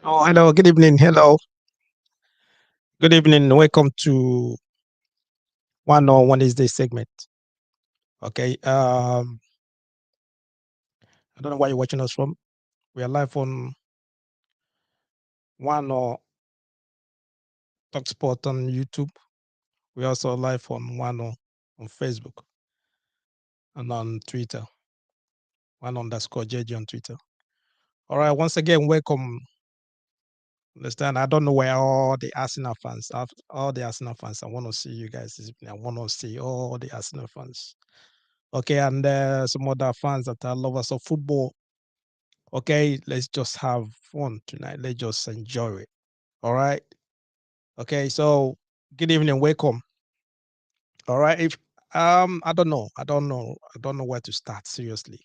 Oh, hello. Good evening. Hello. Good evening. Welcome to one on Wednesday segment. Okay. I don't know where you're watching us from. We are live on one or Talk Sport on YouTube. We also live on one on Facebook and on Twitter. One underscore JJ on Twitter. All right. Once again, welcome. Understand? I don't know where all the Arsenal fans, all the Arsenal fans. I want to see you guys this evening. I want to see all the Arsenal fans. Okay, and some other fans that are lovers of football. Okay, let's just have fun tonight. Let's just enjoy it. All right. Okay, so good evening, welcome. All right. If I don't know where to start. Seriously,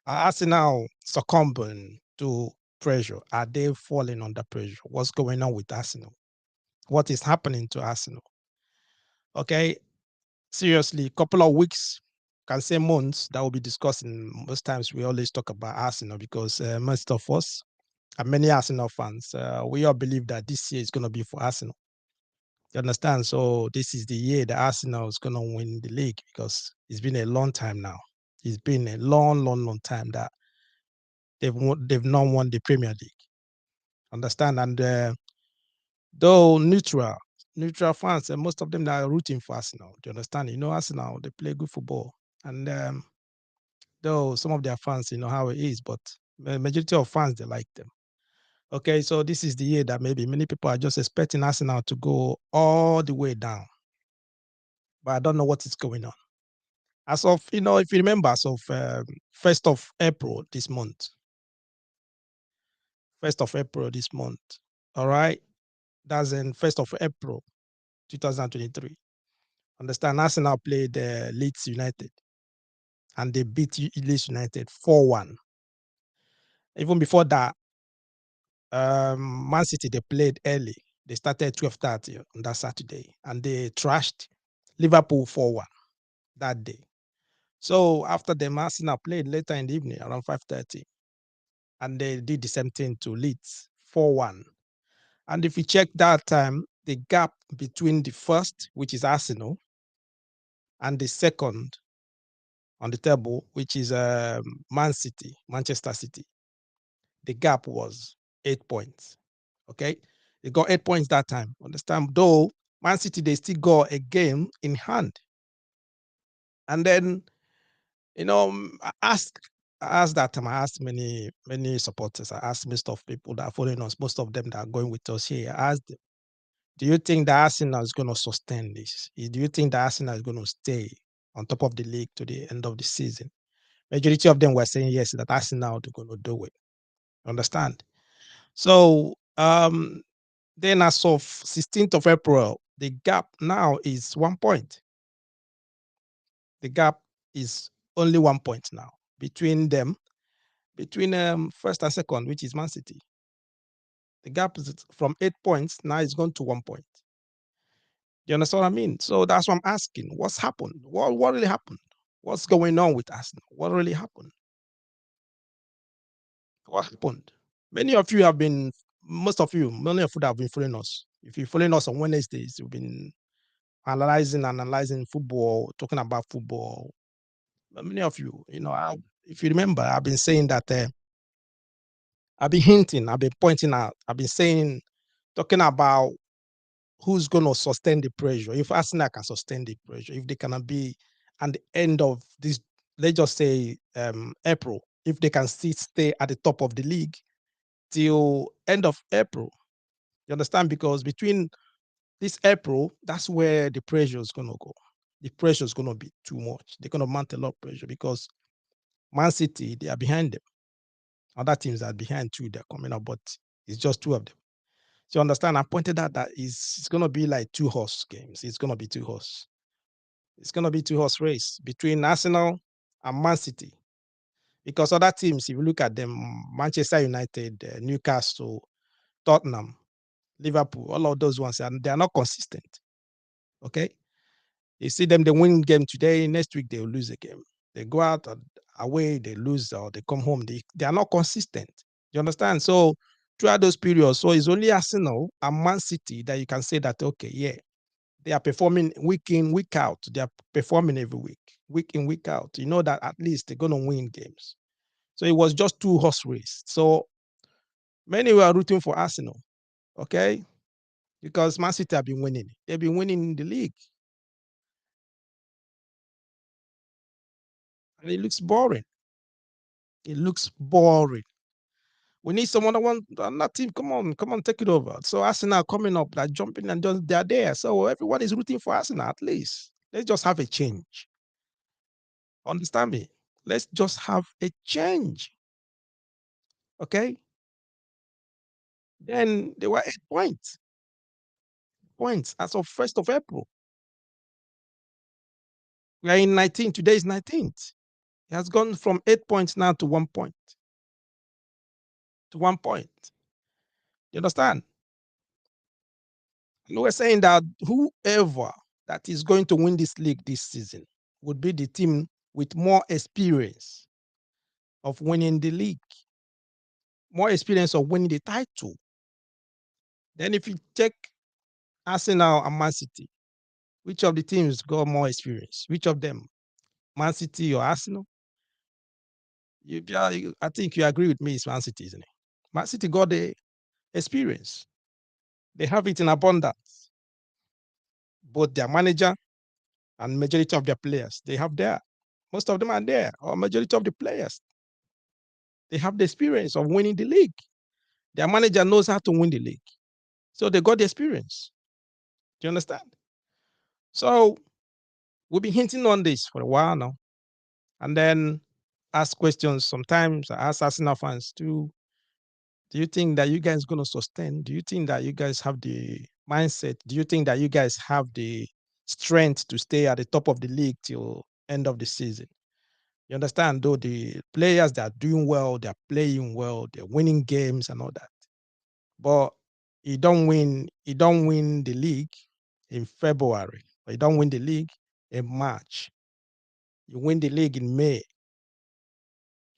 are Arsenal succumbing to pressure? Are they falling under pressure? What's going on with Arsenal? What is happening to Arsenal? Okay, seriously, couple of weeks, can say months that we'll be discussing. Most times we always talk about Arsenal because most of us and many Arsenal fans, we all believe that this year is going to be for Arsenal. You understand? So this is the year that Arsenal is going to win the league because it's been a long time now. It's been a long, long, long time that they've not won the Premier League. Understand? And though neutral fans, and most of them that are rooting for Arsenal. Do you understand? You know, Arsenal they play good football, and though some of their fans, you know how it is, but the majority of fans they like them. Okay, so this is the year that maybe many people are just expecting Arsenal to go all the way down, but I don't know what is going on. As of, if you remember, as of 1st of April this month, 1st of April this month, all right, that's in 1st of April 2023. Understand, Arsenal played Leeds United and they beat Leeds United 4-1. Even before that, Man City, they played early. They started 12:30 on that Saturday and they trashed Liverpool 4-1 that day. So after the Arsenal played later in the evening around 5:30, and they did the same thing to Leeds 4-1. And if you check that time, the gap between the first, which is Arsenal, and the second on the table, which is Man City, Manchester City, the gap was 8 points. Okay, they got 8 points that time. Understand? Though Man City, they still got a game in hand. And then, I asked that time, I asked many supporters, I asked most of people that are following us, most of them that are going with us here. I asked them, do you think that Arsenal is going to sustain this? Do you think that Arsenal is going to stay on top of the league to the end of the season? Majority of them were saying yes, that Arsenal are going to do it. Understand? So then as of 16th of April, the gap now is 1 point. The gap is only 1 point now between them, between first and second, which is Man City. The gap is from 8 points, now it's gone to 1 point. You understand what I mean? So that's what I'm asking. What's happened? What really happened? What's going on with Arsenal? What really happened? What happened? Many of you have been, most of you, many of you that have been following us. If you're following us on Wednesdays, you've been analyzing football, talking about football. Many of you, if you remember, I've been saying that I've been hinting, I've been pointing out, I've been saying, talking about who's going to sustain the pressure. If Arsenal can sustain the pressure, if they cannot be at the end of this, let's just say April, if they can still stay at the top of the league till end of April. You understand? Because between this April, that's where the pressure is going to go. The pressure is going to be too much. They're going to mount a lot of pressure because Man City, they are behind them. Other teams are behind too. They're coming up, but it's just two of them. So you understand? I pointed out that it's going to be like two horse games. It's going to be two horse. It's going to be two horse race between Arsenal and Man City. Because other teams, if you look at them, Manchester United, Newcastle, Tottenham, Liverpool, all of those ones, and they are not consistent. Okay, you see them, they win game today, next week they will lose a game. They go out away, they lose, or they come home. They are not consistent. You understand? So throughout those periods. So it's only Arsenal and Man City that you can say that, okay, yeah, they are performing week in, week out. They are performing every week in, week out. You know that at least they're going to win games. So it was just two horse race. So many were rooting for Arsenal, okay, because Man City have been winning. They've been winning the league, and it looks boring. It looks boring. We need someone that want another team. Come on, take it over. So Arsenal coming up, like jumping and just they're there. So everyone is rooting for Arsenal at least. Let's just have a change. Understand me? Let's just have a change. Okay. Then they were 8 points as of 1st of April. We are in 19. Today is 19th. It has gone from 8 points now to 1 point. To 1 point. You understand? And we're saying that whoever that is going to win this league this season would be the team with more experience of winning the league, more experience of winning the title. Then if you check Arsenal and Man City, which of the teams got more experience? Which of them? Man City or Arsenal? I think you agree with me, it's Man City, isn't it? Man City got the experience. They have it in abundance. Both their manager and majority of their players, they have there. Most of them are there, or majority of the players. They have the experience of winning the league. Their manager knows how to win the league. So they got the experience. Do you understand? So we've been hinting on this for a while now. And then ask questions. Sometimes I ask Arsenal fans too, do you think that you guys going to sustain? Do you think that you guys have the mindset? Do you think that you guys have the strength to stay at the top of the league till end of the season? You understand? Though the players that are doing well, they're playing well, they're winning games and all that. But you don't win the league in February, or you don't win the league in March. You win the league in May.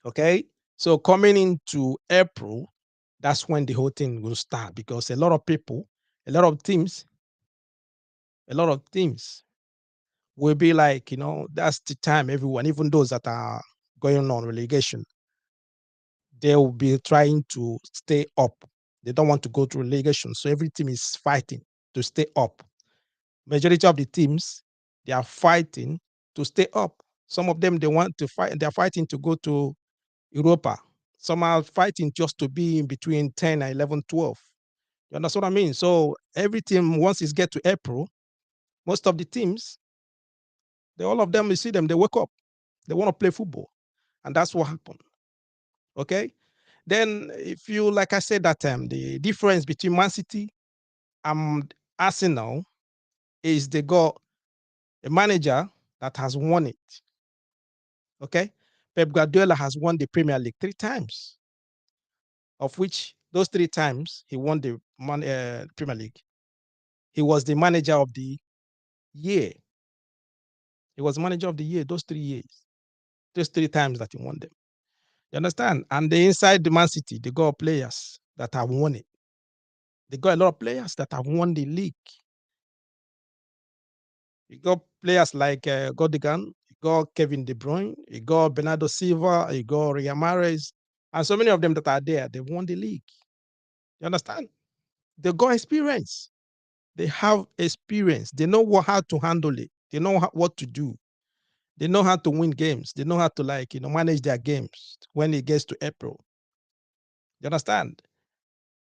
Okay. So coming into April, that's when the whole thing will start because a lot of people, a lot of teams, a lot of teams will be like, that's the time everyone, even those that are going on relegation, they will be trying to stay up. They don't want to go to relegation. So every team is fighting to stay up. Majority of the teams, they are fighting to stay up. Some of them, they want to fight, they're fighting to go to Europa. Some are fighting just to be in between 10 and 11, 12. You understand what I mean? So every team, once it gets to April, most of the teams, all of them, you see them, they wake up. They want to play football. And that's what happened. Okay? Then if you, like I said that time, the difference between Man City and Arsenal is they got a manager that has won it. Okay? Pep Guardiola has won the Premier League 3 times, of which those 3 times he won the Premier League. He was the manager of the year. He was manager of the year those 3 years, those 3 times that he won them. You understand? And they inside the Man City, they got players that have won it. They got a lot of players that have won the league. You got players like Godigan, you got Kevin De Bruyne, you got Bernardo Silva, you got Riyad Mahrez, and so many of them that are there, they won the league. You understand? They got experience. They have experience. They know how to handle it. They know what to do. They know how to win games. They know how to manage their games when it gets to April. You understand?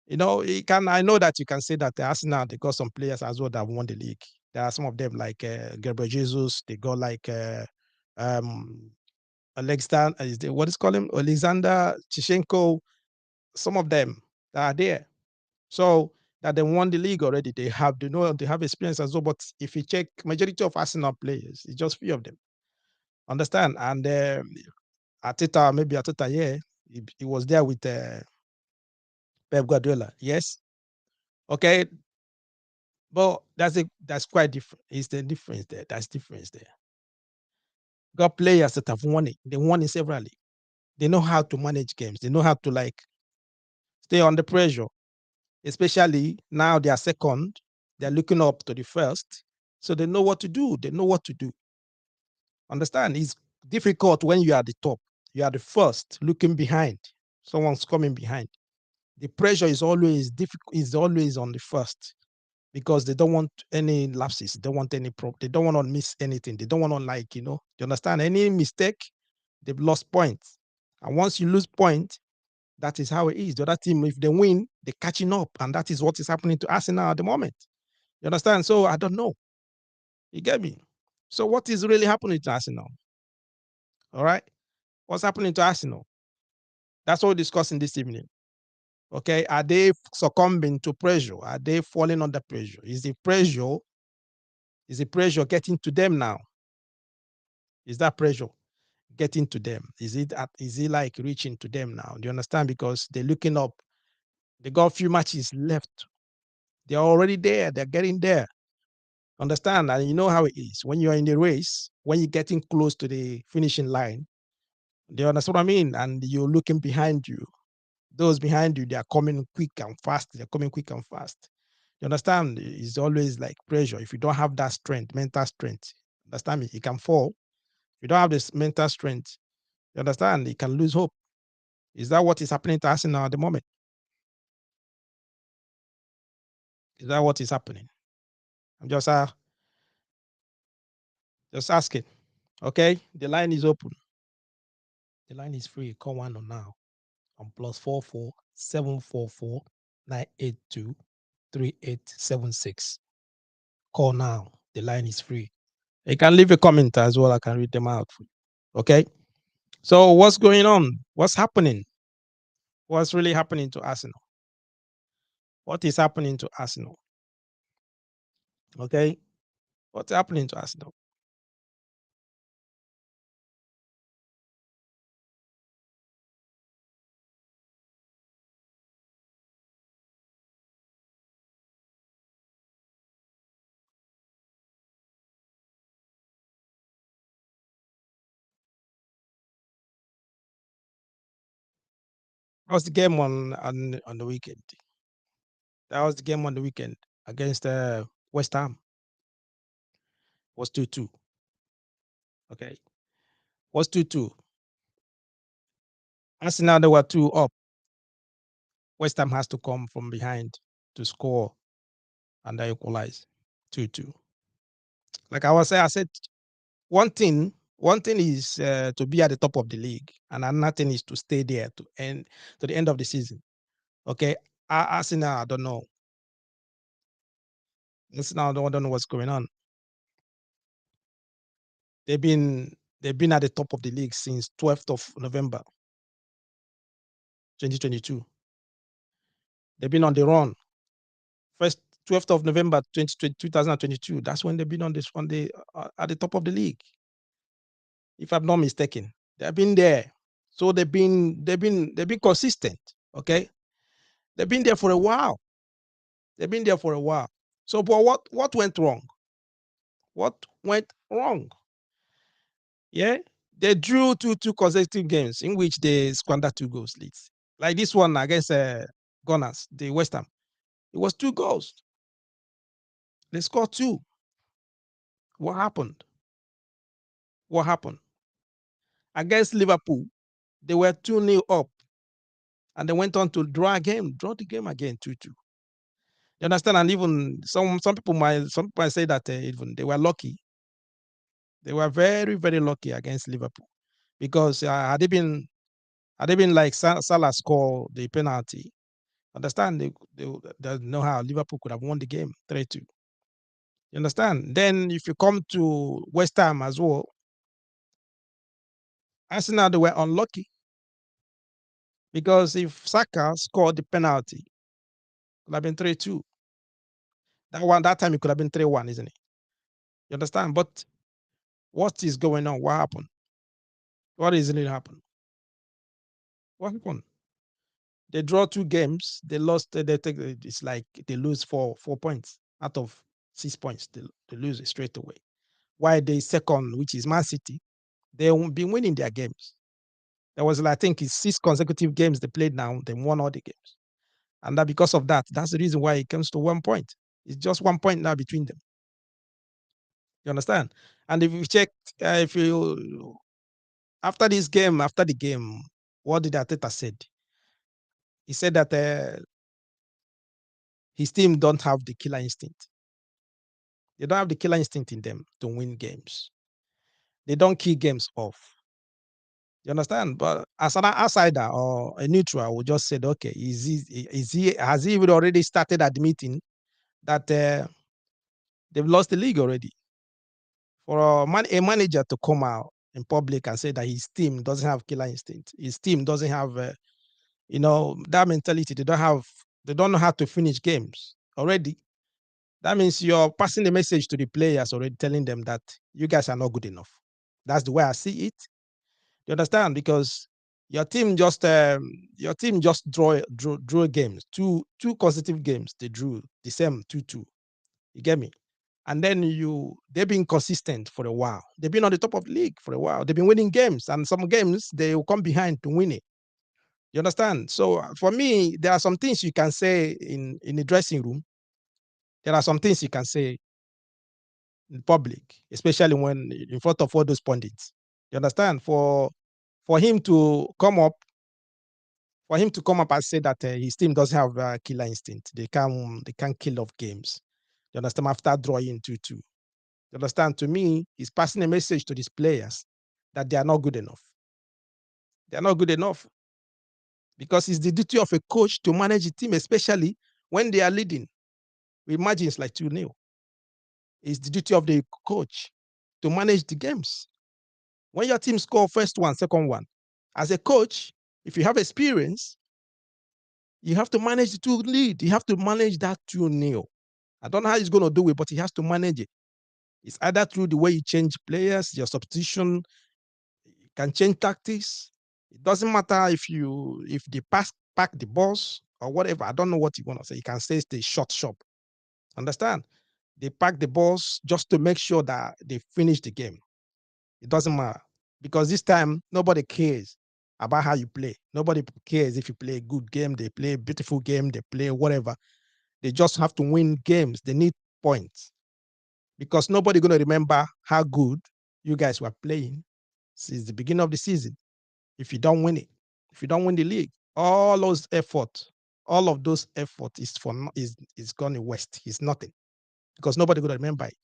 I know that you can say that the Arsenal, they got some players as well that have won the league. There are some of them like Gabriel Jesus. They got like um, Alexander, what is called him? Alexander Chichenko. Some of them that are there. So that they won the league already. They have experience as well. But if you check majority of Arsenal players, it's just few of them. Understand? And Ateta, yeah, he was there with Pep Guardiola. Yes. Okay. But that's quite different. It's the difference there. That's difference there. Got players that have won it. They won it severally. They know how to manage games. They know how to stay under pressure, especially now they are second, they're looking up to the first, so they know what to do. They know what to do. Understand? It's difficult when you are at the top. You are the first looking behind. Someone's coming behind. The pressure is always difficult, is always on the first because they don't want any lapses. They don't want any they don't want to miss anything. They don't want to you understand? Any mistake, they've lost points. And once you lose points, that is how it is. The other team, if they win, they're catching up. And that is what is happening to Arsenal at the moment. You understand? So I don't know. You get me? So what is really happening to Arsenal? All right. What's happening to Arsenal? That's what we're discussing this evening. Okay. Are they succumbing to pressure? Are they falling under pressure? Is the pressure getting to them now? Is that pressure getting to them? Is it like reaching to them now? Do you understand? Because they're looking up. They got a few matches left. They're already there. They're getting there. Understand? And you know how it is. When you're in the race, when you're getting close to the finishing line, do you understand what I mean? And you're looking behind you. Those behind you, they are coming quick and fast. They're coming quick and fast. You understand? It's always like pressure. If you don't have that strength, mental strength, understand me? You can fall. If you don't have this mental strength, you understand? You can lose hope. Is that what is happening to us now at the moment? Is that what is happening? I'm just asking. Okay, the line is open. The line is free. Call one on now on +44 744 982 3876. Call now. The line is free. You can leave a comment as well. I can read them out. Okay. So what's going on? What's happening? What's really happening to Arsenal? What is happening to Arsenal? Okay. What's happening to Arsenal? That was the game on the weekend. That was the game on the weekend against West Ham. Was 2-2. Okay. Was 2-2. Arsenal, they were 2 up. West Ham has to come from behind to score and they equalize 2-2. Like I said, one thing is to be at the top of the league, and another thing is to stay there to the end of the season. Okay, Arsenal, I don't know. Arsenal, I don't know what's going on. They've been at the top of the league since 12th of November, 2022. They've been on the run. First 12th of November 2022. That's when they've been at the top of the league, if I'm not mistaken. They've been there, so they've been consistent. Okay, they've been there for a while. They've been there for a while. So, but what went wrong? What went wrong? Yeah, they drew two consecutive games in which they squandered 2 goals leads. Like this one against Gunners, the West Ham. It was 2 goals. They scored 2. What happened? What happened? Against Liverpool, they were 2-0 up, and they went on to draw the game again 2-2. You understand? And even some people might say that even they were lucky. They were very, very lucky against Liverpool because had they been like Salah score the penalty, understand they know how Liverpool could have won the game 3-2. You understand? Then if you come to West Ham as well, Arsenal, they were unlucky because if Saka scored the penalty, it could have been 3-2. That time it could have been 3-1, isn't it? You understand? But what is going on? What happened? What is really happened? What happened? They draw 2 games. They lost. They take. It's like they lose four points out of 6 points. They lose it straight away. Why they second, which is Man City, they won't be winning their games. There was, I think, it's 6 consecutive games they played now. They won all the games. And that because of that, that's the reason why it comes to 1 point. It's just 1 point now between them. You understand? And if you check, if you after this game, after the game, what did Ateta said? He said that his team don't have the killer instinct. They don't have the killer instinct in them to win games. They don't kill games off. You understand? But as an outsider or a neutral, I would just say, okay, has he even already started admitting that they've lost the league already? For a manager to come out in public and say that his team doesn't have killer instinct, his team doesn't have, that mentality. They don't know how to finish games already. That means you're passing the message to the players already, telling them that you guys are not good enough. That's the way I see it. You understand? Because your team just drew games, two consecutive games. They drew the same 2-2. You get me? And then they've been consistent for a while. They've been on the top of the league for a while. They've been winning games, and some games they will come behind to win it. You understand? So for me, there are some things you can say in the dressing room. There are some things you can say in public, especially when in front of all those pundits. You understand? For him to come up, and say that his team doesn't have killer instinct. They can kill off games. You understand? After drawing 2-2. You understand? To me, he's passing a message to these players that they are not good enough. They are not good enough because it's the duty of a coach to manage the team, especially when they are leading. We imagine it's like 2-0. It's the duty of the coach to manage the games. When your team score first one, second one, as a coach, if you have experience, you have to manage the two lead. You have to manage that 2-0. I don't know how he's going to do it, but he has to manage it. It's either through the way you change players, your substitution, you can change tactics. It doesn't matter if they pack the balls or whatever. I don't know what you want to say. You can say it's the short shop. Understand? They pack the balls just to make sure that they finish the game. It doesn't matter because this time nobody cares about how you play. Nobody cares if you play a good game, they play a beautiful game, they play whatever. They just have to win games. They need points because nobody gonna remember how good you guys were playing since the beginning of the season. If you don't win it, if you don't win the league, all those effort, all of those effort is gone in waste. It's nothing because nobody gonna remember it.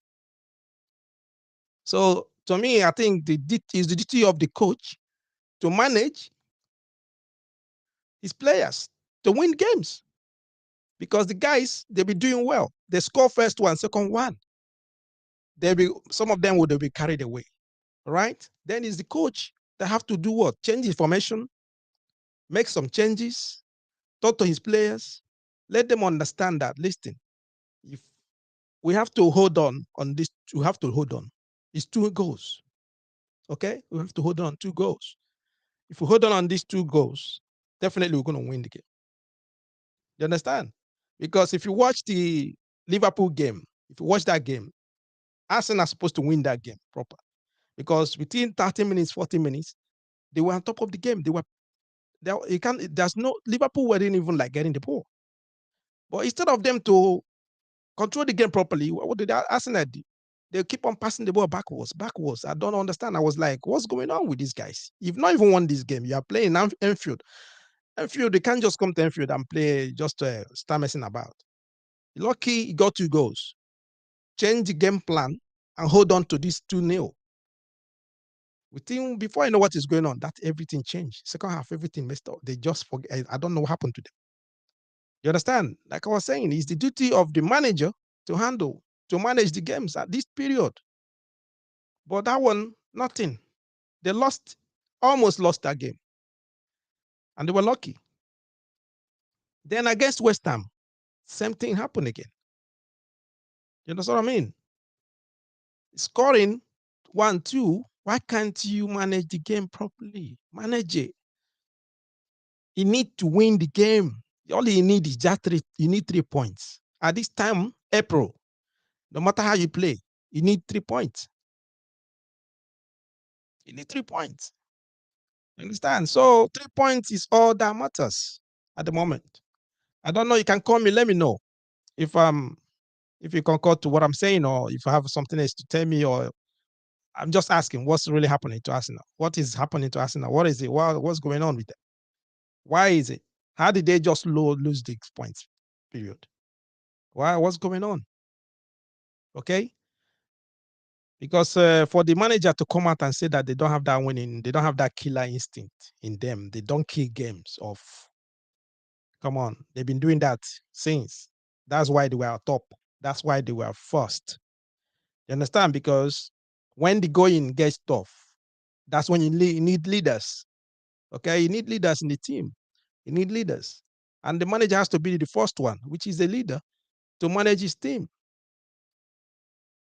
So to me, I think is the duty of the coach to manage his players to win games because the guys they be doing well. They score first one, second one. Some of them would be carried away, right? Then is the coach that have to do what? Change his formation, make some changes, talk to his players, let them understand that. Listen, if we have to hold on this, we have to hold on. It's 2 goals, okay? We have to hold on 2 goals. If we hold on these 2 goals, definitely we're going to win the game. You understand? Because if you watch the Liverpool game, if you watch that game, Arsenal are supposed to win that game proper. Because within 30 minutes, 40 minutes, they were on top of the game. There's no Liverpool weren't even like getting the ball. But instead of them to control the game properly, what did Arsenal do? They keep on passing the ball backwards. I don't understand. I was like, what's going on with these guys? You've not even won this game. You are playing Enfield. Enfield, they can't just come to Enfield and play just start messing about. Lucky you got 2 goals. Change the game plan and hold on to this 2-0. Before I know what is going on, that everything changed. Second half, everything messed up. They just forget. I don't know what happened to them. You understand? Like I was saying, it's the duty of the manager to manage the games at this period. But that one, nothing. They almost lost that game. And they were lucky. Then against West Ham, same thing happened again. You know what I mean? Scoring 1-2, why can't you manage the game properly? Manage it. You need to win the game. All you need is just you need 3 points. At this time, April, no matter how you play, you need 3 points. You need 3 points. You understand? So 3 points is all that matters at the moment. I don't know. You can call me. Let me know if you concur to what I'm saying, or if you have something else to tell me, or I'm just asking what's really happening to Arsenal. What is happening to Arsenal? What is it? What's going on with it? Why is it? How did they just lose these points? Period. Why? What's going on? Okay. Because for the manager to come out and say that they don't have that winning, they don't have that killer instinct in them. They don't kill games off. Come on, they've been doing that since. That's why they were top. That's why they were first. You understand? Because when the going gets tough, that's when you need leaders. Okay, you need leaders in the team. You need leaders, and the manager has to be the first one, which is the leader, to manage his team.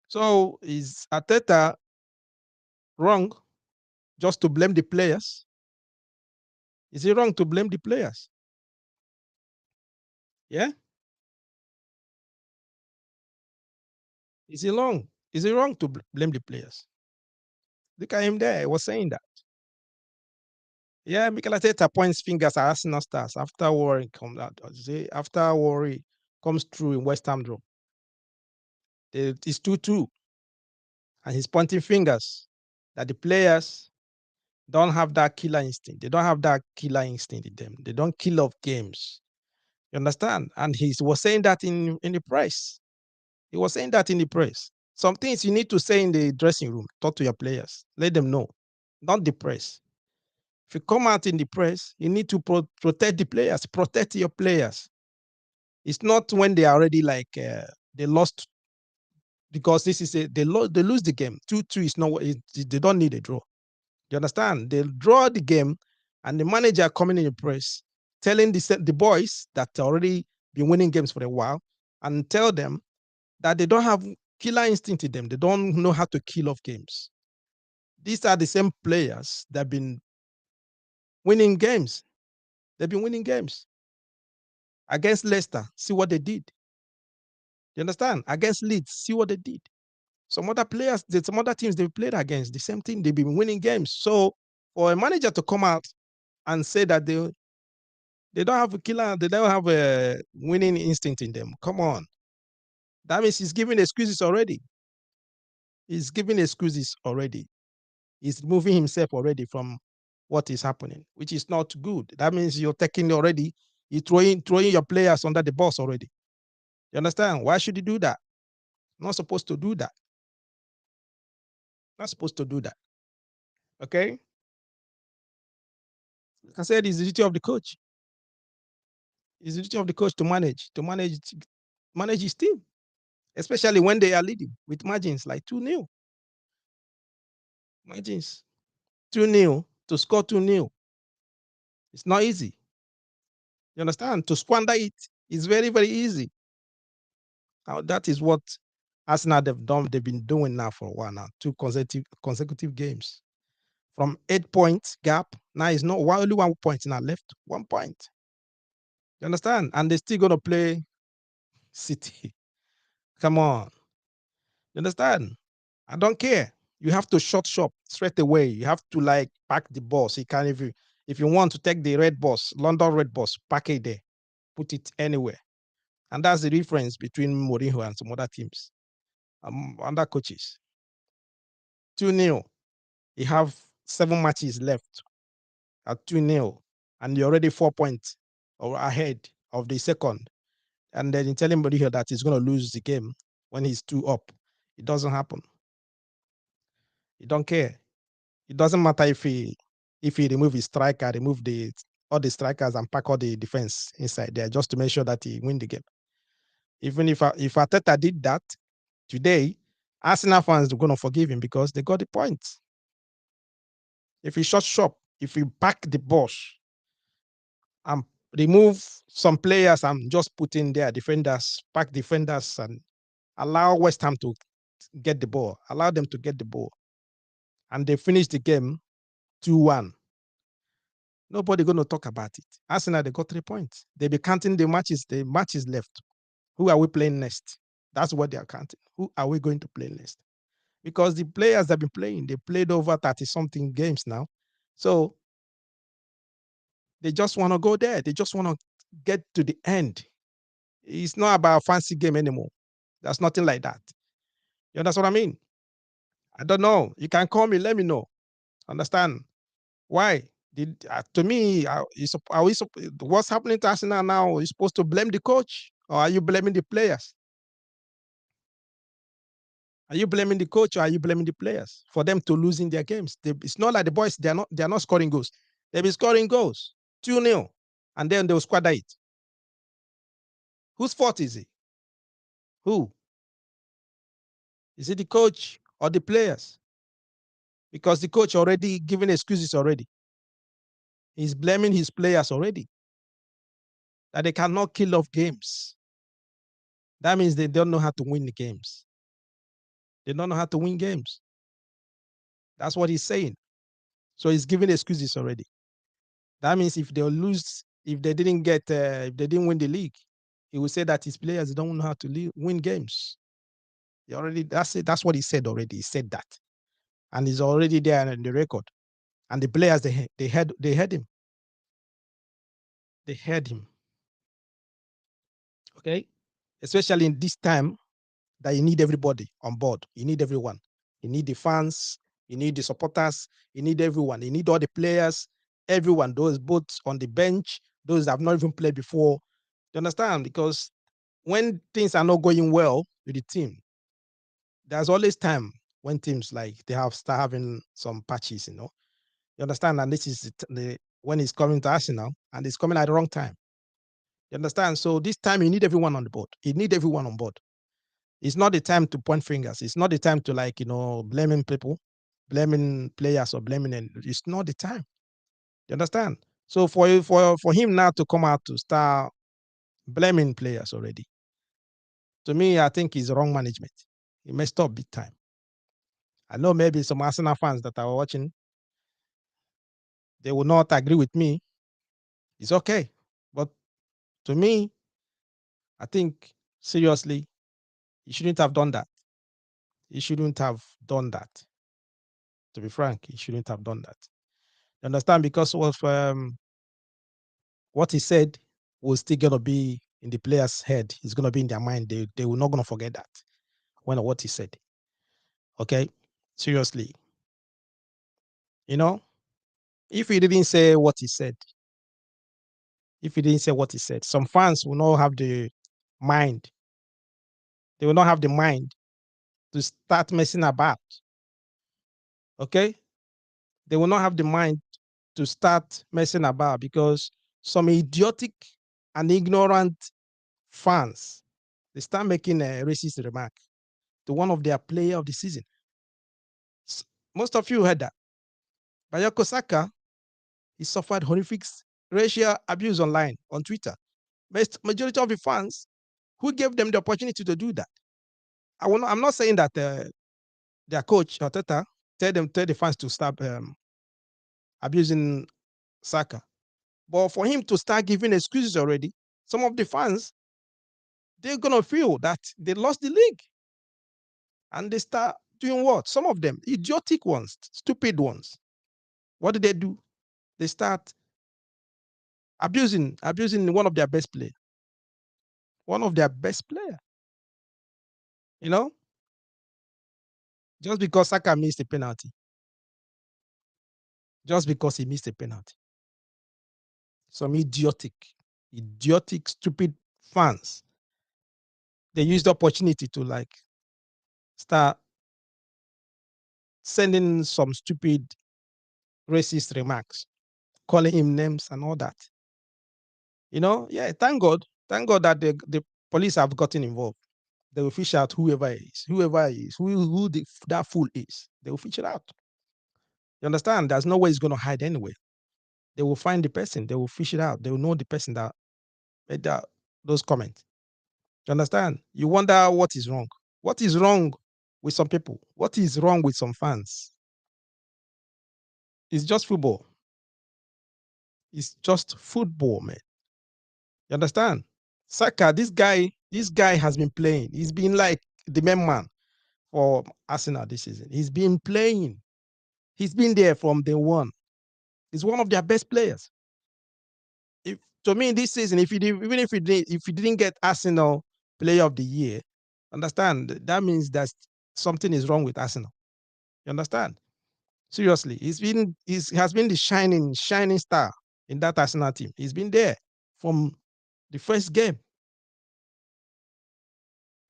So is Ateta wrong just to blame the players? Is it wrong to blame the players? Yeah. Is it wrong? Is it wrong to blame the players? Look at him there. He was saying that. Yeah, Mikel Arteta points fingers at Arsenal stars after Worry comes out. After Worry comes through in West Ham draw. It's 2-2. And he's pointing fingers that the players don't have that killer instinct. They don't have that killer instinct in them. They don't kill off games. You understand? And he was saying that in the press. He was saying that in the press. Some things you need to say in the dressing room. Talk to your players. Let them know. Not the press. If you come out in the press, you need to protect the players. Protect your players. It's not when they are already like they lost, because this is they lose the game. 2-2 is not. They don't need a draw. You understand? They draw the game, and the manager coming in the press telling the boys that already been winning games for a while, and tell them that they don't have killer instinct in them. They don't know how to kill off games. These are the same players that have been winning games. They've been winning games against Leicester. See what they did. You understand? Against Leeds, see what they did. Some other players, some other teams they played against, the same thing, they've been winning games. So for a manager to come out and say that they don't have a killer, they don't have a winning instinct in them, come on. That means he's giving excuses already. He's giving excuses already. He's moving himself already from what is happening, which is not good. That means you're taking already, you're throwing your players under the bus already. You understand? Why should you do that? Not supposed to do that. Not supposed to do that. Okay? Like I said, it's the duty of the coach. It's the duty of the coach to manage his team, especially when they are leading with margins like 2-0. Margins 2-0 to score 2-0. It's not easy. You understand? To squander it is very, very easy. Now, that is what Arsenal they've been doing now for a while now. 2 consecutive games. From 8 points gap, now it's not only 1 point now left. 1 point. You understand? And they're still gonna play City. Come on. You understand? I don't care. You have to shut shop straight away. You have to like pack the bus. You can if you want to take the red bus, London red bus, pack it there, put it anywhere. And that's the difference between Mourinho and some other teams, under coaches. 2-0. You have 7 matches left at 2-0, and you're already 4 points or ahead of the second. And then you tell him Mourinho that he's going to lose the game when he's 2 up. It doesn't happen. You don't care. It doesn't matter if he remove his striker, remove all the strikers and pack all the defense inside there just to make sure that he win the game. Even if Arteta did that today, Arsenal fans are going to forgive him because they got the points. If he shut shop, if he pack the bus and remove some players and just put in their defenders, pack defenders and allow West Ham to get the ball, allow them to get the ball, and they finish the game 2-1. Nobody going to talk about it. Arsenal, they got 3 points. They be counting the matches left. Who are we playing next? That's what they are counting. Who are we going to play next? Because the players that have been playing, they played over 30-something games now. So they just want to go there. They just want to get to the end. It's not about fancy game anymore. There's nothing like that. You understand what I mean? I don't know. You can call me. Let me know. Understand why? To me, what's happening to Arsenal now? Are you supposed to blame the coach, or are you blaming the players? Are you blaming the coach, or are you blaming the players for them to losing their games? It's not like the boys, they're not scoring goals. They'll be scoring goals 2-0, and then they'll squander it. Whose fault is it? Who? Is it the coach or the players? Because the coach already giving excuses already. He's blaming his players already that they cannot kill off games. That means they don't know how to win the games. They don't know how to win games. That's what he's saying. So he's giving excuses already. That means if they lose, if they didn't win the league, he will say that his players don't know how to win games. That's it. That's what he said already. He said that, and he's already there in the record. And the players they heard him. They heard him. Okay, especially in this time that you need everybody on board. You need everyone. You need the fans. You need the supporters. You need everyone. You need all the players. Everyone. Those both on the bench. Those that have not even played before. You understand? Because when things are not going well with the team, there's always time when teams like they start having some patches. You understand? And this is when it's coming to Arsenal, and it's coming at the wrong time. You understand? So this time you need everyone on the board. You need everyone on board. It's not the time to point fingers. It's not the time to blaming people, blaming players or blaming. It's not the time. You understand? So for him now to come out to start blaming players already, to me, I think it's wrong management. He messed up big time. I know maybe some Arsenal fans that are watching, they will not agree with me. It's okay. But to me, I think seriously, he shouldn't have done that. He shouldn't have done that. To be frank, he shouldn't have done that. You understand? Because of what he said was still gonna be in the players' head. It's gonna be in their mind. They were not gonna forget that when what he said. Okay, seriously. You know, if he didn't say what he said, some fans will not have the mind. They will not have the mind to start messing about. Okay, they will not have the mind to start messing about because some idiotic and ignorant fans, they start making a racist remark to one of their player of the season. Most of you heard that. Bayako Saka, he suffered horrific racial abuse online on Twitter. Majority of the fans who gave them the opportunity to do that. I'm not saying that their coach Arteta tell the fans to stop abusing Saka, but for him to start giving excuses already, some of the fans, they're gonna feel that they lost the league, and they start doing what? Some of them idiotic ones, stupid ones. What did they do? They start abusing one of their best players. One of their best player. You know, just because Saka missed a penalty. Just because he missed a penalty. Some idiotic, stupid fans. They used the opportunity to start sending some stupid racist remarks, calling him names and all that. Yeah, thank God that the police have gotten involved. They will fish out whoever that fool is. They will fish it out. You understand? There's no way he's going to hide anyway. They will find the person. They will fish it out. They will know the person that made those comments. You understand? You wonder what is wrong. What is wrong with some people? What is wrong with some fans? It's just football. It's just football, man. You understand? Saka, this guy has been playing. He's been like the main man for Arsenal this season. He's been playing. He's been there from day one. He's one of their best players. To me, this season, if you did, even if you didn't get Arsenal Player of the Year, understand that means that something is wrong with Arsenal. You understand? Seriously, he has been the shining star in that Arsenal team. He's been there from the first game,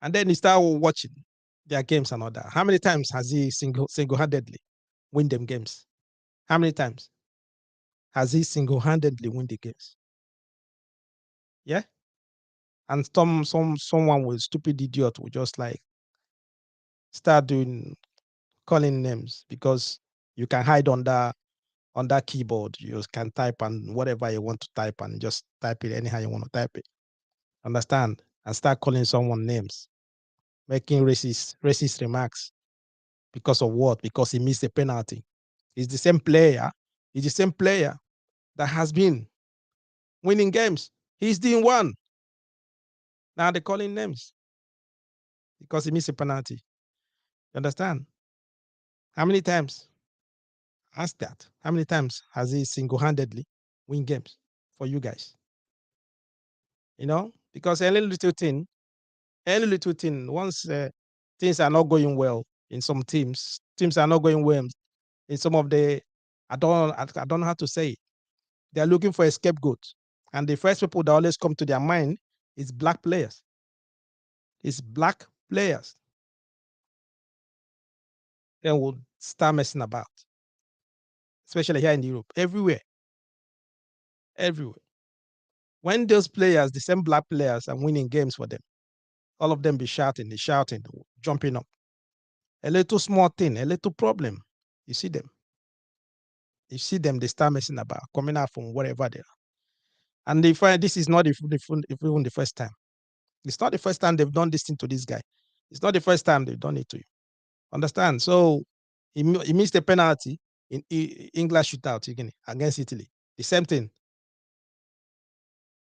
and then he started watching their games and all that. How many times has he single handedly win them games? How many times has he single handedly win the games? Yeah, and someone with stupid idiot will just like start doing calling names because you can hide on that keyboard. You can type and whatever you want to type and just type it anyhow you want to type it. Understand? And start calling someone names, making racist remarks because of what? Because he missed a penalty. He's the same player. He's the same player that has been winning games. He's doing one. Now they're calling names because he missed a penalty. You understand? How many times? Ask that. How many times has he single-handedly win games for you guys? You know, because any little thing, once things are not going well in some teams are not going well in some of the, I don't know how to say it. They're looking for a scapegoat. And the first people that always come to their mind is black players. It's black players. Then will start messing about, especially here in Europe, everywhere. When those players, the same black players, are winning games for them, all of them be shouting, jumping up. A little small thing, a little problem. You see them. You see them, they start messing about, coming out from wherever they are. And they find this is not even the first time. It's not the first time they've done this thing to this guy. It's not the first time they've done it to you. Understand? So he missed a penalty in English shootout against Italy. The same thing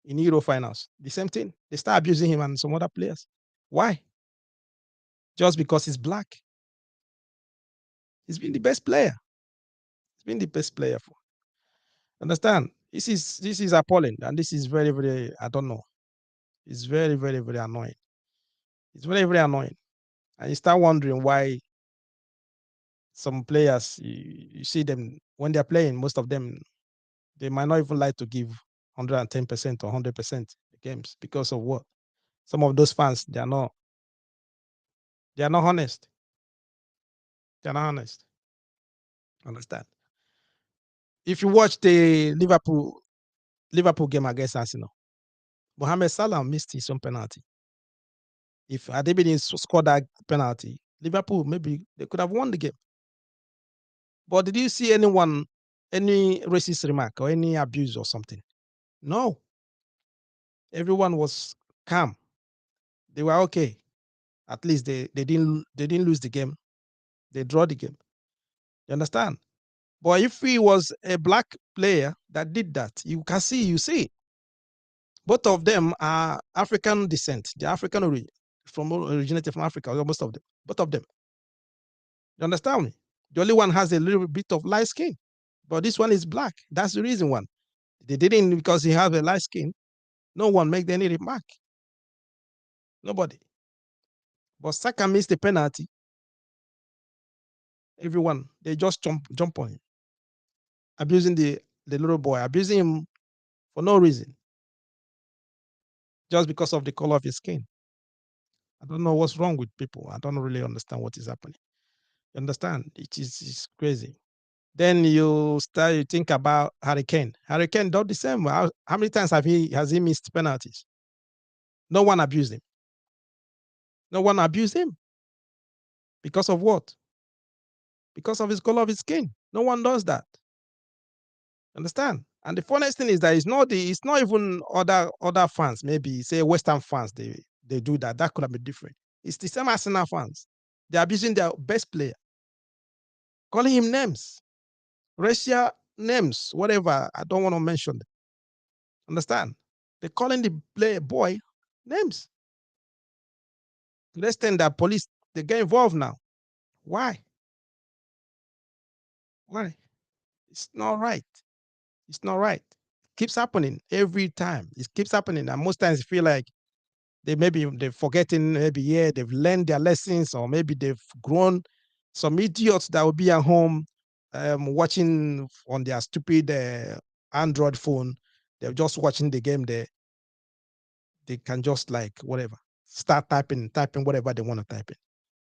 in Euro finals. The same thing. They start abusing him and some other players. Why? Just because he's black. He's been the best player. He's been the best player for. Understand? This is appalling, and this is very, very, I don't know. It's very, very, very annoying. It's very, very annoying. And you start wondering why some players, you see them when they're playing, most of them, they might not even like to give 110% or 100% the games because of what? Some of those fans, they are not honest. They're not honest. Understand? If you watch the Liverpool game against Arsenal, Mohamed Salah missed his own penalty. If Adebini scored that penalty, Liverpool maybe they could have won the game. But did you see any racist remark or any abuse or something? No. Everyone was calm. They were okay. At least they didn't lose the game. They draw the game. You understand? But if he was a black player that did that, you see, both of them are African descent. They're African originated from Africa, most of them. Both of them. You understand me? The only one has a little bit of light skin, but this one is black. That's the reason one. They didn't because he has a light skin. No one made any remark. Nobody. But Saka missed the penalty. Everyone, they just jump on him, abusing the little boy, abusing him for no reason, just because of the color of his skin. I don't know what's wrong with people. I don't really understand what is happening. You understand? It's crazy. Then you think about Hurricane. Hurricane don't the same. How many times has he missed penalties? No one abused him. No one abused him because of what? Because of his color of his skin. No one does that. Understand? And the funniest thing is that it's not even other fans, maybe say Western fans, they do that. That could have been different. It's the same Arsenal fans. They're abusing their best player, calling him names, racial names, whatever. I don't want to mention them. Understand? They're calling the player boy names. To the extent that police they get involved now. Why? Why? It's not right. It's not right. keeps happening every time. It keeps happening. And most times you feel like they're forgetting, maybe, yeah, they've learned their lessons, or maybe they've grown. Some idiots that will be at home watching on their stupid Android phone. They're just watching the game there. They can just like whatever, start typing whatever they want to type in.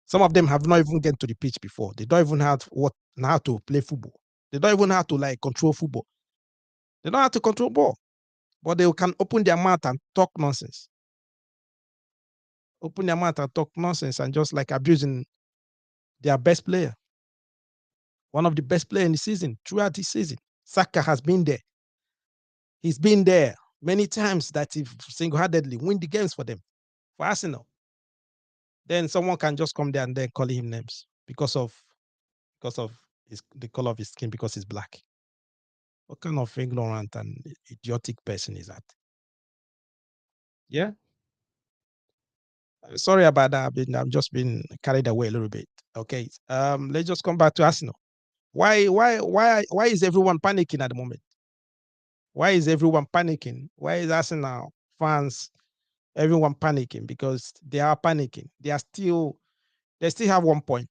Some of them have not even get to the pitch before. They don't even have know how to play football. They don't even know how to like control football. They don't have to control ball, but they can open their mouth and talk nonsense. Open their mouth and talk nonsense and just like abusing their best player. One of the best players in the season, throughout this season. Saka has been there. He's been there many times that he single-handedly win the games for them, for Arsenal. Then someone can just come there and then call him names because of the color of his skin, because he's black. What kind of ignorant and idiotic person is that? Yeah. Sorry about that. I'm just been carried away a little bit. Okay. Let's just come back to Arsenal. Why is everyone panicking at the moment? Why is everyone panicking? Why is Arsenal fans, everyone panicking? Because they are panicking. They still have 1 point.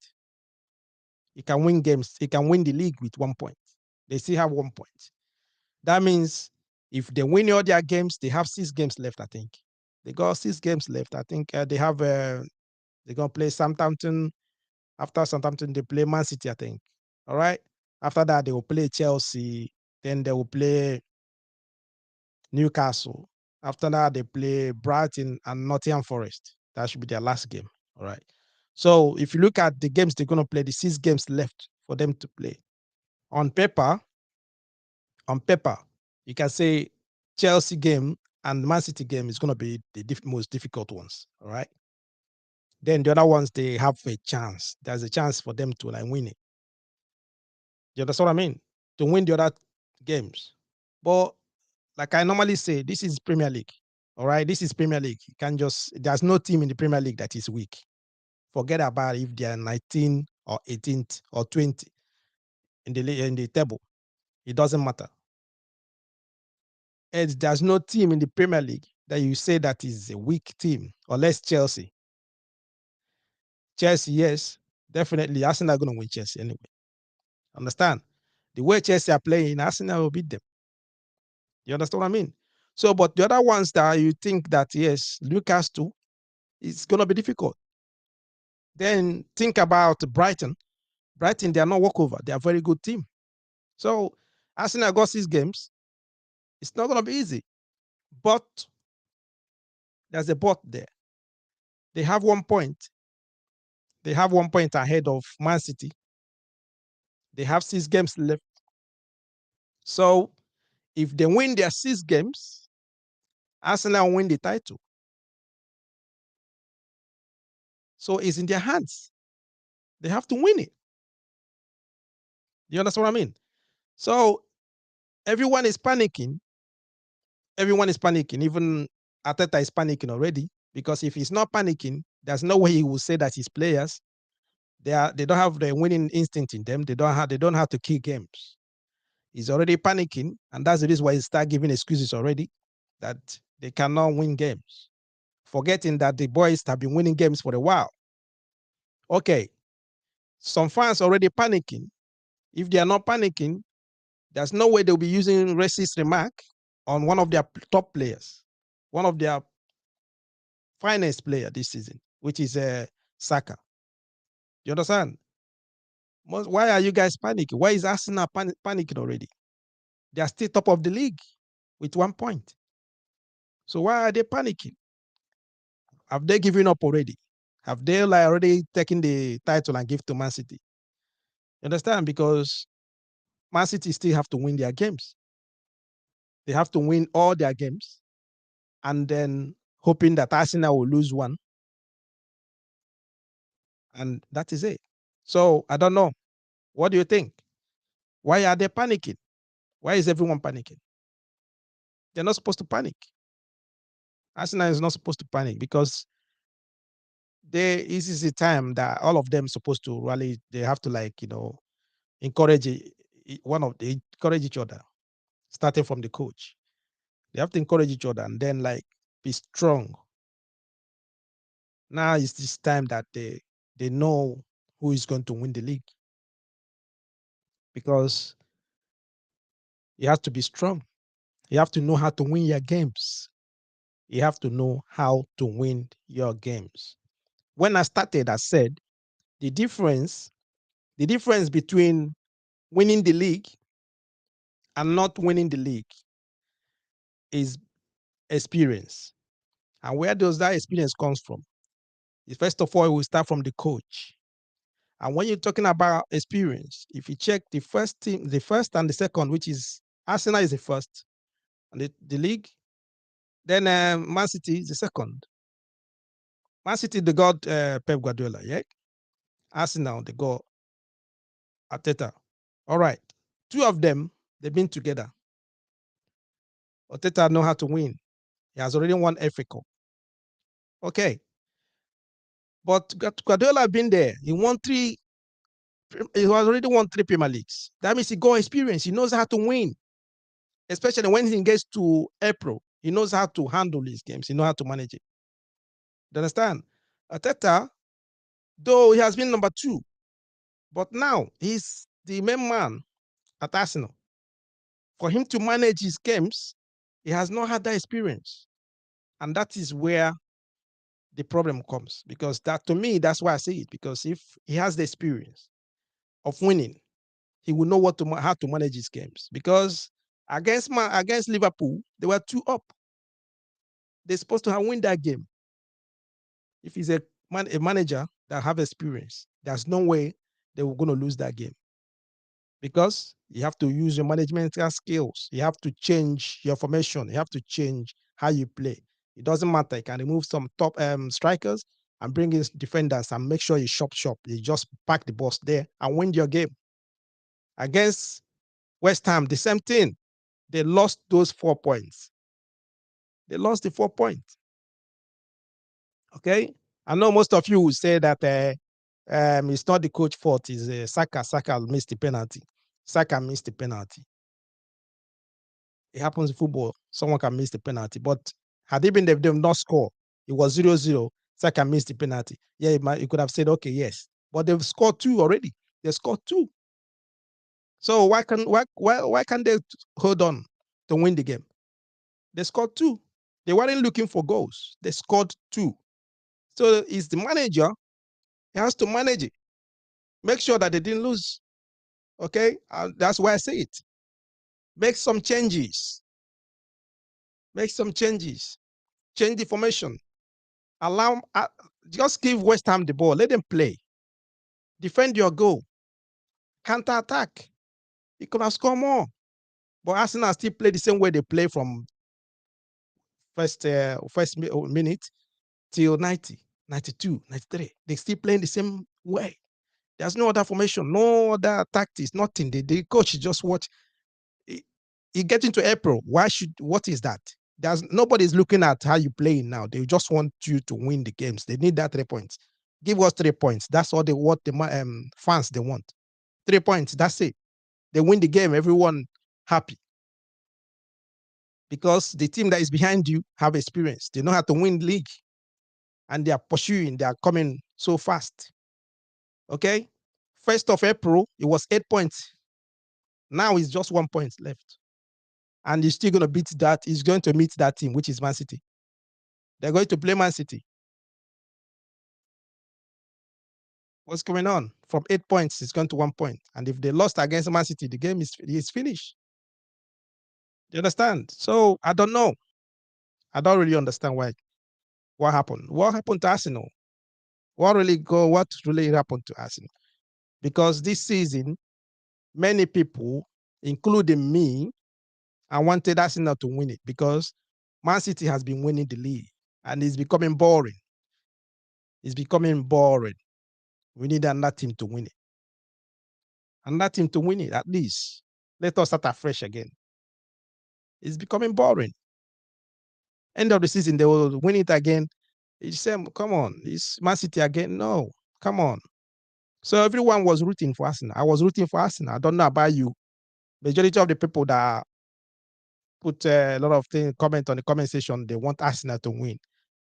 You can win games. You can win the league with 1 point. They still have 1 point. That means if they win all their games, they have 6 games left, I think. They got 6 games left. I think they're going to play Southampton. After Southampton, they play Man City, I think. All right. After that, they will play Chelsea. Then they will play Newcastle. After that, they play Brighton and Nottingham Forest. That should be their last game. All right. So if you look at the games they're going to play, the 6 games left for them to play. On paper, you can say Chelsea game and Man City game is going to be the most difficult ones. All right. Then the other ones, they have a chance. There's a chance for them to like win it. You understand what I mean? To win the other games. But like I normally say, this is Premier League. All right. This is Premier League. You can't there's no team in the Premier League that is weak. Forget about if they are 19 or 18th or 20 in the table. It doesn't matter. And there's no team in the Premier League that you say that is a weak team, unless Chelsea. Chelsea, yes, definitely. Arsenal are going to win Chelsea anyway. Understand? The way Chelsea are playing, Arsenal will beat them. You understand what I mean? So, but the other ones that you think that, yes, Newcastle, it's going to be difficult. Then think about Brighton. Brighton, they are not walkover. They are a very good team. So, Arsenal got 6 games. It's not going to be easy. But there's a but there. They have 1 point. They have 1 point ahead of Man City. They have 6 games left. So if they win their 6 games, Arsenal win the title. So it's in their hands. They have to win it. You understand what I mean? So everyone is panicking. Everyone is panicking. Even Arteta is panicking already, because if he's not panicking, there's no way he will say that his players they don't have the winning instinct in them. They don't have to kill games. He's already panicking, and that's the reason why he start giving excuses already that they cannot win games, forgetting that the boys have been winning games for a while. Okay, some fans already panicking. If they are not panicking, there's no way they'll be using racist remark on one of their top players, one of their finest player this season, which is Saka. You understand? Why are you guys panicking? Why is Arsenal panicking already? They are still top of the league with 1 point. So why are they panicking? Have they given up already? Have they like already taken the title and give to Man City? You understand? Because Man City still have to win their games. They have to win all their games, and then hoping that Arsenal will lose one. And that is it. So I don't know. What do you think? Why are they panicking? Why is everyone panicking? They're not supposed to panic. Arsenal is not supposed to panic, because this is the time that all of them supposed to rally. They have to encourage encourage each other, starting from the coach. They have to encourage each other and then like be strong. Now it's this time that they know who is going to win the league because you have to be strong. You have to know how to win your games. You have to know how to win your games. When I started, I said the difference between winning the league and not winning the league is experience. And where does that experience comes from? First of all, we start from the coach. And when you're talking about experience, if you check the first team, the first and the second, which is Arsenal is the first, and the league, then Man City is the second. Man City, they got Pep Guardiola, yeah? Arsenal, they got Arteta. All right. Two of them, they've been together. Arteta know how to win. He has already won FA Cup. Okay. But Guardiola been there. He won three. He has already won three Premier Leagues. That means he got experience. He knows how to win, especially when he gets to April. He knows how to handle his games. He knows how to manage it. Do you understand? Arteta, though he has been number two, but now he's the main man at Arsenal. For him to manage his games, he has not had that experience. And that is where the problem comes. Because that, to me, that's why I say it. Because if he has the experience of winning, he will know how to manage his games. Because against Liverpool, they were 2 up. They're supposed to have win that game. If he's a manager that have experience, there's no way they were going to lose that game. Because you have to use your management skills. You have to change your formation. You have to change how you play. It doesn't matter. You can remove some top strikers and bring in defenders and make sure you shop. You just pack the boss there and win your game. Against West Ham, the same thing. They lost those 4 points. They lost the 4 points. Okay? I know most of you will say that it's not the coach fault. It's Saka. Saka missed the penalty. Saka missed the penalty. It happens in football. Someone can miss the penalty. But had it been they've not score, it was 0-0. Saka missed the penalty. Yeah, you could have said, okay, yes. But they've scored 2 already. They scored 2. So why can't they hold on to win the game? They scored 2. They weren't looking for goals. They scored 2. So it's the manager. He has to manage it. Make sure that they didn't lose. Okay? That's why I say it. Make some changes. Make some changes. Change the formation. Just give West Ham the ball. Let them play. Defend your goal. Counter attack. You could have scored more. But Arsenal still play the same way they play from first minute till 90, 92, 93. They still playing the same way. There's no other formation, no other tactics, nothing. The coach just watch. He get into April. What is that? Nobody's looking at how you play now. They just want you to win the games. They need that 3 points. Give us 3 points. That's all what the fans they want. 3 points. That's it. They win the game. Everyone happy because the team that is behind you have experience. They know how to win the league, and they are pursuing. They are coming so fast. Okay, 1st of April it was 8 points. Now it's just 1 point left, and he's still going to beat that. He's going to meet that team, which is Man City. They're going to play Man City. What's going on? From 8 points, it's going to 1 point. And if they lost against Man City, the game is finished. You understand? So I don't know. I don't really understand what happened. What happened to Arsenal? What really happened to Arsenal? Because this season, many people, including me, I wanted Arsenal to win it because Man City has been winning the league and it's becoming boring. It's becoming boring. We need another team to win it. Another team to win it, at least. Let us start afresh again. It's becoming boring. End of the season, they will win it again. You say, come on, it's Man City again. No, come on. So everyone was rooting for Arsenal. I was rooting for Arsenal. I don't know about you. Majority of the people that put a lot of things, comment on the comment section. They want Arsenal to win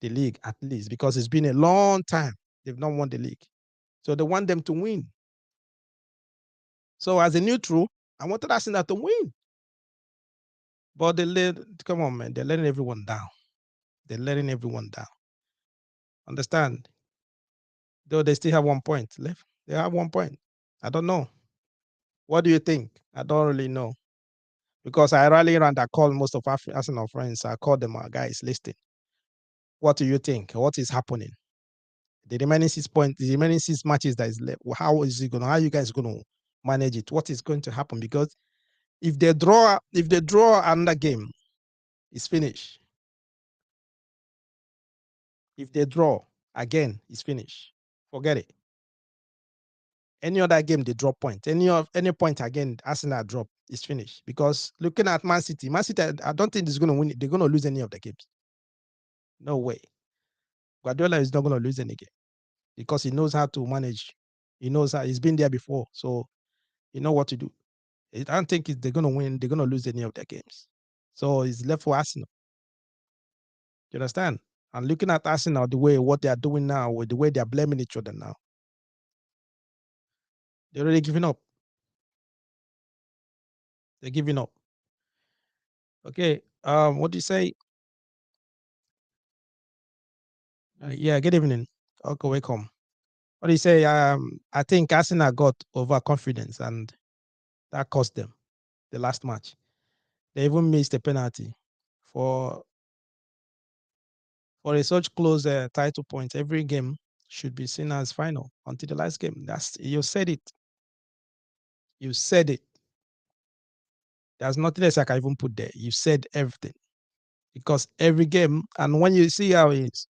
the league at least because it's been a long time they've not won the league. So they want them to win. So as a neutral, I wanted Arsenal to win. But come on, man, they're letting everyone down. They're letting everyone down. Understand? Though they still have 1 point left. They have 1 point. I don't know. What do you think? I don't really know. Because I rally around, I call most of Arsenal friends. I call them, guys, listen. What do you think? What is happening? The remaining 6 points, the remaining 6 matches that is left, how is it going to, how are you guys going to manage it? What is going to happen? Because if they draw another game, it's finished. If they draw again, it's finished. Forget it. Any other game, they drop point. Any point again, Arsenal drop, is finished. Because looking at Man City, I don't think it's going to win. They're going to lose any of the games. No way. Guardiola is not going to lose any game because he knows how to manage. He knows how he's been there before, so he know what to do. I don't think they're going to win. They're going to lose any of their games. So it's left for Arsenal. You understand? And looking at Arsenal, what they are doing now, with the way they are blaming each other now, they're already giving up. They're giving up. Okay. What do you say? Yeah. Good evening. Okay, welcome. What do you say? I think Arsenal got overconfidence, and that cost them the last match. They even missed a penalty for a such close title point. Every game should be seen as final until the last game. You said it. You said it. There's nothing else I can even put there. You said everything because every game, and when you see how it is,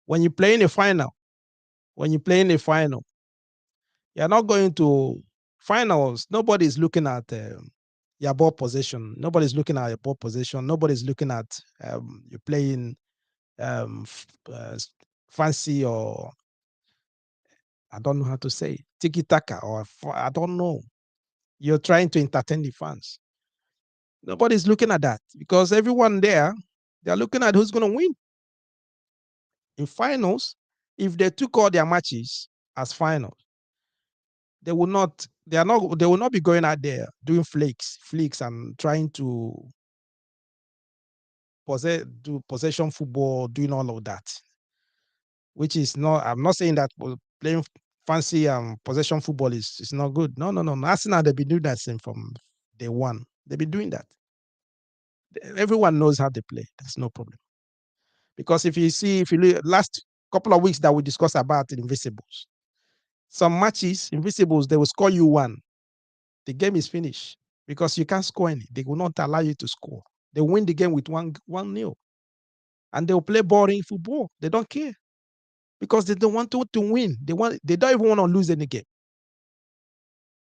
when you play in a final, you're not going to finals. Nobody's looking at your ball possession. Nobody's looking at your ball possession. Nobody's looking at you playing um, fancy, or I don't know how to say tiki taka, or I don't know. You're trying to entertain the fans. Nobody's looking at that because everyone there, they're looking at who's going to win. In finals, if they took all their matches as finals, they will not. They will not be going out there doing flicks, and trying to do possession football, doing all of that. Which is not. I'm not saying that playing fancy possession football is not good. No, no, no. Arsenal, they've been doing that same from day one. They've been doing that. Everyone knows how they play. That's no problem. Because if you look last couple of weeks that we discussed about Invisibles, some matches, Invisibles, they will score you one. The game is finished because you can't score any. They will not allow you to score. They win the game with 1-0. And they'll play boring football. They don't care because they don't want to win. They don't even want to lose any game.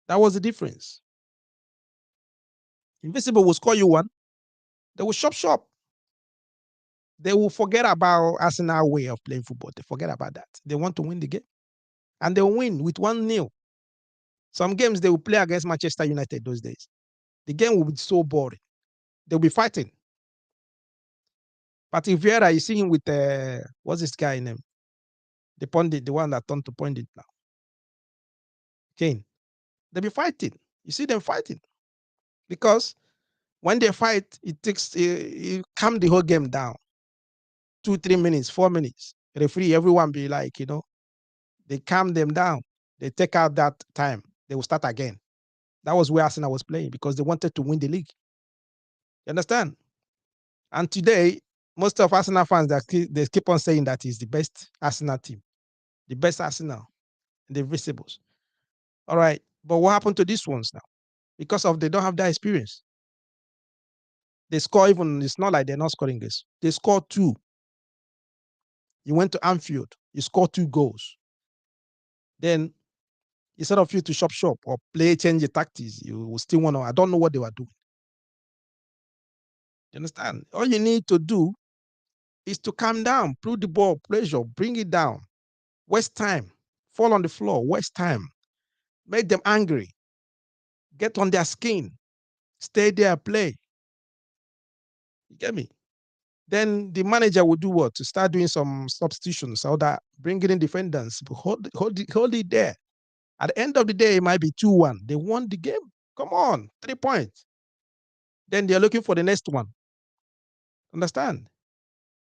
That was the difference. Invisible will score you one. They will shop. They will forget about Arsenal way of playing football. They forget about that. They want to win the game. And they'll win with 1-0. Some games they will play against Manchester United those days. The game will be so boring. They'll be fighting. But if Vieira, you see him with what's this guy name? The pundit, the one that turned to pundit now. Kane. They'll be fighting. You see them fighting. Because when they fight, it takes you calm the whole game down. 2, 3 minutes, 4 minutes. Referee, everyone be like, they calm them down. They take out that time. They will start again. That was where Arsenal was playing because they wanted to win the league. You understand? And today, most of Arsenal fans, they keep on saying that is the best Arsenal team, the best Arsenal, the Invisibles. All right. But what happened to these ones now? Because they don't have that experience. They score even, it's not like they're not scoring this. They score 2. You went to Anfield, you scored 2 goals. Then instead of you to shop or change your tactics, you will still want to, I don't know what they were doing. You understand? All you need to do is to calm down, put the ball, pressure, bring it down, waste time, fall on the floor, waste time, make them angry, get on their skin, stay there, play. You get me? Then the manager will do what? To start doing some substitutions so that bringing in defenders, hold it there. At the end of the day, it might be 2-1. They won the game. Come on, 3 points. Then they're looking for the next one. Understand?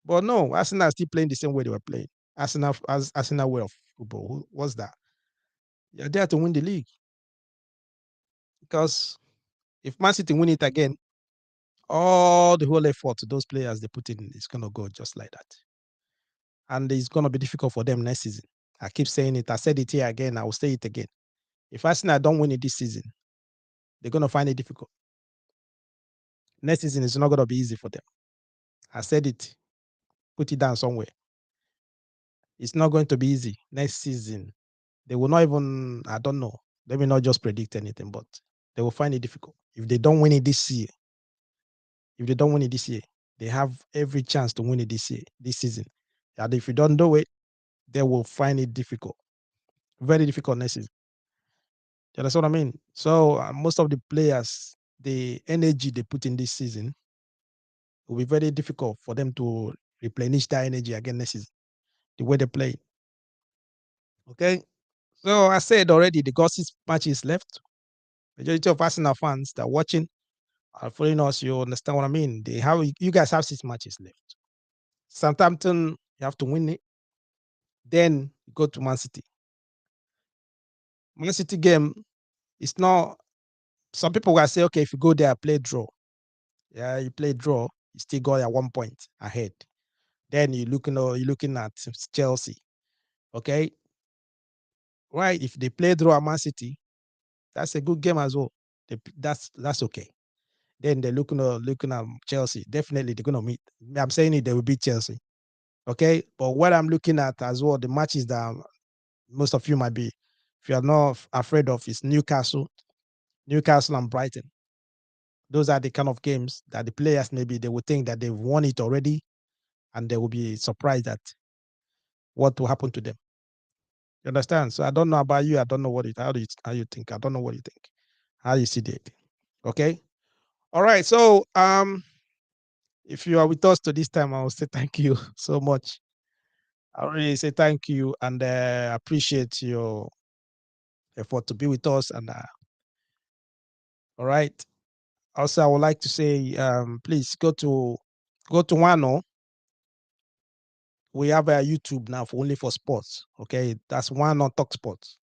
But no, Arsenal are still playing the same way they were playing. Arsenal way of football. What's that? You're there to win the league. Because if Man City win it again, all the whole effort those players they put in is gonna go just like that. And it's gonna be difficult for them next season. I keep saying it. I said it here again. I will say it again. If Arsenal don't win it this season, they're gonna find it difficult. Next season is not gonna be easy for them. I said it. Put it down somewhere. It's not going to be easy next season. They will not even, I don't know. They will not just predict anything, but they will find it difficult. If they don't win it this year, they have every chance to win it this year, this season. And if you don't do it, they will find it difficult. Very difficult next season. You understand what I mean? So most of the players, the energy they put in this season will be very difficult for them to replenish that energy again next season, the way they play. Okay. So I said already, they got 6 matches left. Majority of Arsenal fans that are watching are following us. You understand what I mean? You guys have 6 matches left. Southampton, you have to win it. Then you go to Man City. Man City game, it's not. Some people will say, okay, if you go there, play draw. Yeah, you play draw, you still got at 1 point ahead. Then you're looking at Chelsea. Okay, right? If they play draw at Man City, that's a good game as well. That's okay. Then they're looking at Chelsea. Definitely, they're gonna meet. I'm saying it, they will beat Chelsea. Okay, but what I'm looking at as well, the matches that most of you might be, if you are not afraid of, is Newcastle and Brighton. Those are the kind of games that the players maybe they will think that they've won it already, and they will be surprised at what will happen to them. You understand? So I don't know about you. I don't know how you think. I don't know what you think. How you see it. Okay. All right. So if you are with us to this time, I will say thank you so much. I really say thank you and appreciate your effort to be with us. And all right. Also, I would like to say, please go to nwAno. We have a YouTube now for only for sports. Okay, that's nwAno Talk Sports.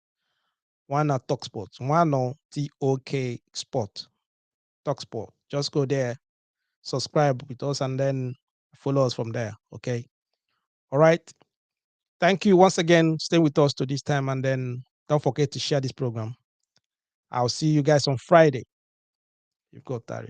nwAno Talk Sports. nwAno TOK Sport Talk Sport. Just go there, subscribe with us, and then follow us from there. Okay. All right. Thank you once again. Stay with us to this time, and then don't forget to share this program. I'll see you guys on Friday. You've got that.